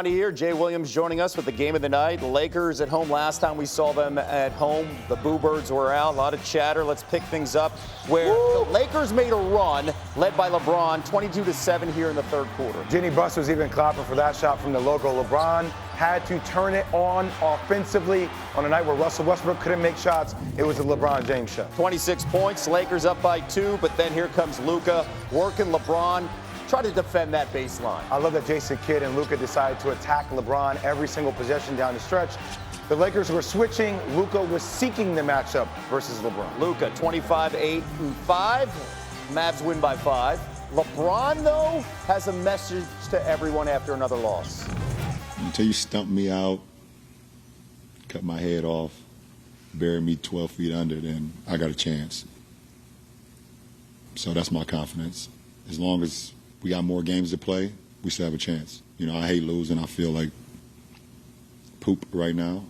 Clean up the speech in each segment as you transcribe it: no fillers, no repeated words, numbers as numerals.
Here, Jay Williams joining us with the game of the night. Lakers at home. Last time we saw them at home, the Boo Birds were out. A lot of chatter. Let's pick things up where the Lakers made a run, led by LeBron, 22-7 here in the third quarter. Jenny Buss was even clapping for that shot from the logo. LeBron had to turn it on offensively on a night where Russell Westbrook couldn't make shots. It was a LeBron James shot. 26 points. Lakers up by 2, but then here comes Luka working LeBron. Try to defend that baseline. I love that Jason Kidd and Luka decided to attack LeBron every single possession down the stretch. The Lakers were switching. Luka was seeking the matchup versus LeBron. Luka, 25, 8, and 5. Mavs win by 5. LeBron, though, has a message to everyone after another loss. Until you stump me out, cut my head off, bury me 12 feet under, then I got a chance. So that's my confidence. As long as we got more games to play, we still have a chance. You know, I hate losing. I feel like poop right now.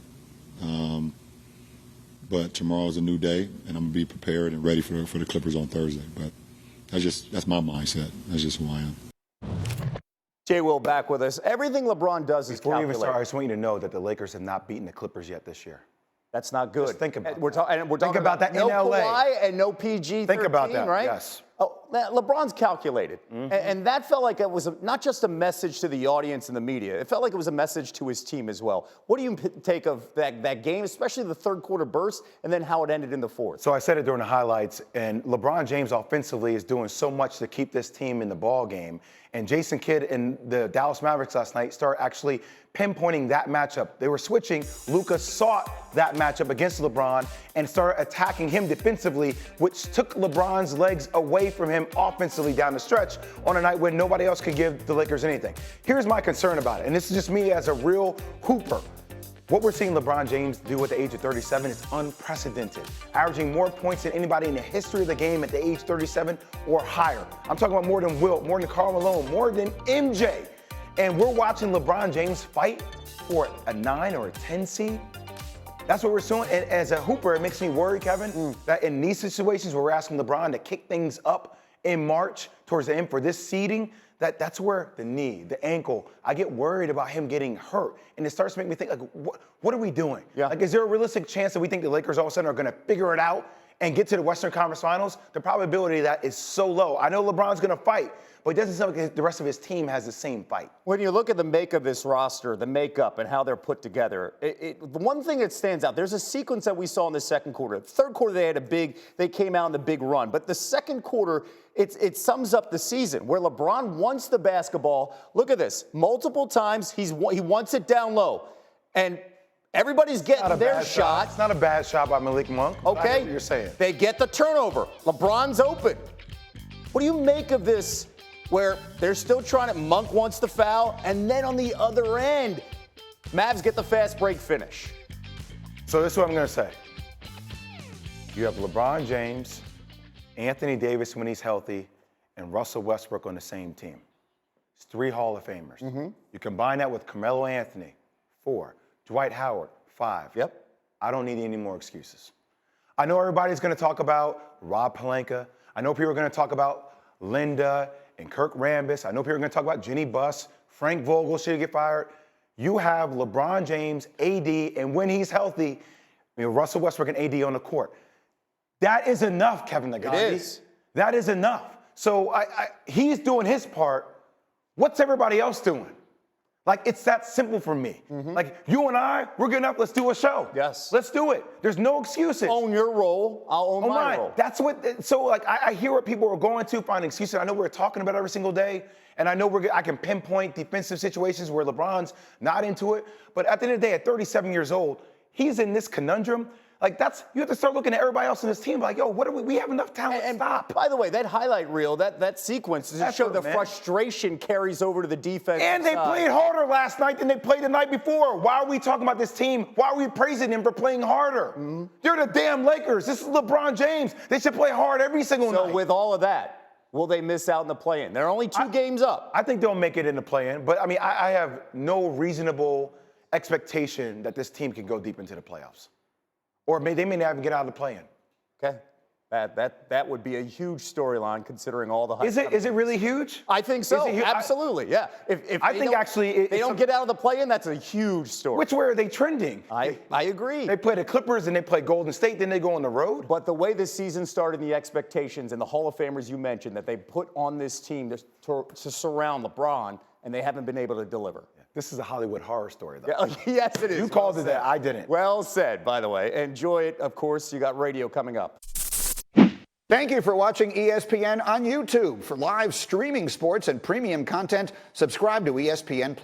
But tomorrow's a new day, and I'm going to be prepared and ready for the Clippers on Thursday. But that's my mindset. That's just who I am. Jay Will back with us. Everything LeBron does is calculated. Before we even start, I just want you to know that the Lakers have not beaten the Clippers yet this year. That's not good. Just think about that. We're talking about that no in LA. Kawhi and no PG-13, Think about that, right? yes. Oh, LeBron's calculated. And that felt like it was not just a message to the audience and the media. It felt like it was a message to his team as well. What do you take of that game, especially the third quarter burst, and then how it ended in the fourth? So I said it during the highlights, and LeBron James offensively is doing so much to keep this team in the ball game. And Jason Kidd and the Dallas Mavericks last night start actually pinpointing that matchup. They were switching. Luka sought that matchup against LeBron and started attacking him defensively, which took LeBron's legs away from him offensively down the stretch on a night when nobody else could give the Lakers anything. Here's my concern about it, and this is just me as a real hooper. What we're seeing LeBron James do at the age of 37 is unprecedented, averaging more points than anybody in the history of the game at the age 37 or higher. I'm talking about more than Wilt, more than Karl Malone, more than MJ. And we're watching LeBron James fight for a 9 or a 10 seed. That's what we're doing. And as a hooper, it makes me worry, Kevin, that in these situations where we're asking LeBron to kick things up in March towards the end for this seeding, that's where the knee, the ankle, I get worried about him getting hurt. And it starts to make me think, like, what are we doing? Yeah. Like, is there a realistic chance that we think the Lakers all of a sudden are going to figure it out and get to the Western Conference Finals? The probability of that is so low. I know LeBron's going to fight, but it doesn't sound like the rest of his team has the same fight. When you look at the make of this roster, the makeup and how they're put together, the one thing that stands out, there's a sequence that we saw in the second quarter. Third quarter, they came out in the big run. But the second quarter, it sums up the season where LeBron wants the basketball. Look at this. Multiple times, he wants it down low. And everybody's getting their shot. It's not a bad shot by Malik Monk. Okay. I get what you're saying. They get the turnover. LeBron's open. What do you make of this where they're still trying to, Monk wants the foul, and then on the other end, Mavs get the fast break finish? So this is what I'm going to say. You have LeBron James, Anthony Davis when he's healthy, and Russell Westbrook on the same team. It's 3 Hall of Famers. You combine that with Carmelo Anthony, 4. Dwight Howard, 5. Yep. I don't need any more excuses. I know everybody's going to talk about Rob Pelinka. I know people are going to talk about Linda and Kirk Rambis. I know people are going to talk about Jenny Buss. Frank Vogel should get fired. You have LeBron James, AD, and when he's healthy, Russell Westbrook and AD on the court. That is enough, Kevin Nagandi. It is. That is enough. So he's doing his part. What's everybody else doing? Like, it's that simple for me. Like, you and I, we're good enough. Let's do a show. Yes. Let's do it. There's no excuses. Own your role. I'll own my role. That's what, so like, I hear what people are going to find excuses. I know we're talking about it every single day. And I know I can pinpoint defensive situations where LeBron's not into it. But at the end of the day, at 37 years old, he's in this conundrum. Like, you have to start looking at everybody else in this team like, yo, what are we have enough talent. And stop. By the way, that highlight reel, that sequence, to show the frustration carries over to the defense. And they played harder last night than they played the night before. Why are we talking about this team? Why are we praising them for playing harder? They're the damn Lakers. This is LeBron James. They should play hard every single night. So with all of that, will they miss out in the play-in? They're only 2 games up. I think they'll make it in the play-in. But, I mean, I have no reasonable expectation that this team can go deep into the playoffs. Or they may not even get out of the play-in. Okay. That would be a huge storyline considering all the hype. Is it really huge? I think so. Absolutely, yeah. If I think actually they don't get out of the play-in, that's a huge story. Which way are they trending? I agree. They play the Clippers and they play Golden State, then they go on the road. But the way this season started, and the expectations, and the Hall of Famers you mentioned that they put on this team to surround LeBron, and they haven't been able to deliver. This is a Hollywood horror story, though. Yeah, yes, it is. You called it that. I didn't. Well said, by the way. Enjoy it. Of course, you got radio coming up. Thank you for watching ESPN on YouTube. For live streaming sports and premium content, subscribe to ESPN+.